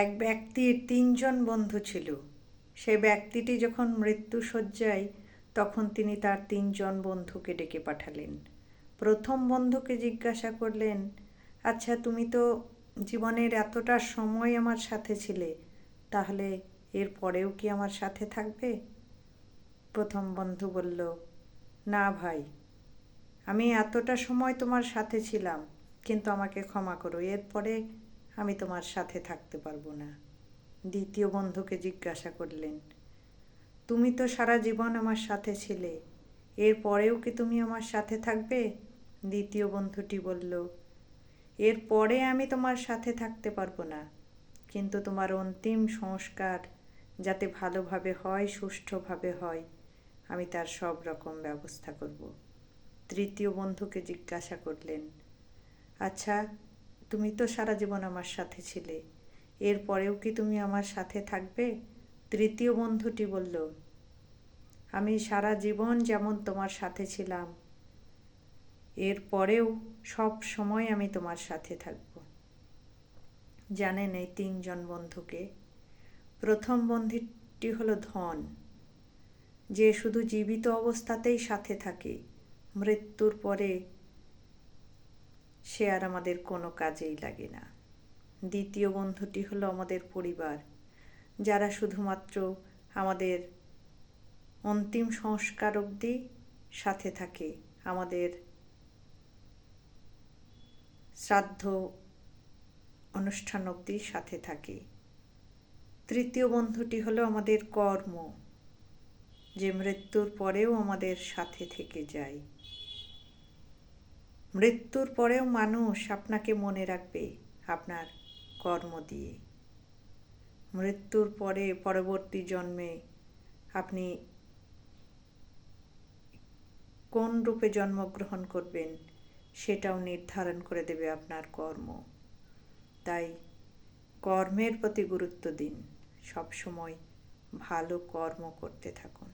এক ব্যক্তির ৩ জন বন্ধু ছিল। সে ব্যক্তিটি যখন মৃত্যুশয্যায়, তখন তিনি তার ৩ জন বন্ধুকে ডেকে পাঠালেন। প্রথম বন্ধুকে জিজ্ঞাসা করলেন, আচ্ছা, তুমি তো জীবনের এতটা সময় আমার সাথে ছিলে, তাহলে এর পরেও কি আমার সাথে থাকবে? প্রথম বন্ধু বলল, না ভাই, আমি এতটা সময় তোমার সাথে ছিলাম, কিন্তু আমাকে ক্ষমা করো, এরপরে আমি তোমার সাথে থাকতে পারবো না। দ্বিতীয় বন্ধুকে জিজ্ঞাসা করলেন, তুমি তো সারা জীবন আমার সাথে ছিলে, এর পরেও কি তুমি আমার সাথে থাকবে? দ্বিতীয় বন্ধুটি বলল, এর পরে আমি তোমার সাথে থাকতে পারবো না, কিন্তু তোমার অন্তিম সংস্কার যাতে ভালোভাবে হয়, সুষ্ঠুভাবে হয়, আমি তার সব রকম ব্যবস্থা করব। তৃতীয় বন্ধুকে জিজ্ঞাসা করলেন, আচ্ছা, তুমি তো সারা জীবন আমার সাথে ছিলে, এর পরেও কি তুমি আমার সাথে থাকবে? তৃতীয় বন্ধুটি বলল, আমি সারা জীবন যেমন তোমার সাথে ছিলাম, এর পরেও সব সময় আমি তোমার সাথে থাকব। জানেন এই ৩ জন বন্ধুকে? প্রথম বন্ধুটি হলো ধন, যে শুধু জীবিত অবস্থাতেই সাথে থাকে, মৃত্যুর পরে সে আর আমাদের কোনো কাজেই লাগে না। দ্বিতীয় বন্ধুটি হলো আমাদের পরিবার, যারা শুধুমাত্র আমাদের অন্তিম সংস্কার অবধি সাথে থাকে, আমাদের শ্রাদ্ধ অনুষ্ঠান অবধি সাথে থাকে। তৃতীয় বন্ধুটি হলো আমাদের কর্ম, যে মৃত্যুর পরেও আমাদের সাথে থেকে যায়। মৃত্যুর পরেও মানুষ আপনাকে মনে রাখবে আপনার কর্ম দিয়ে। মৃত্যুর পরে পরবর্তী জন্মে আপনি কোন রূপে জন্মগ্রহণ করবেন, সেটাও নির্ধারণ করে দেবে আপনার কর্ম। তাই কর্মের প্রতি গুরুত্ব দিন, সবসময় ভালো কর্ম করতে থাকুন।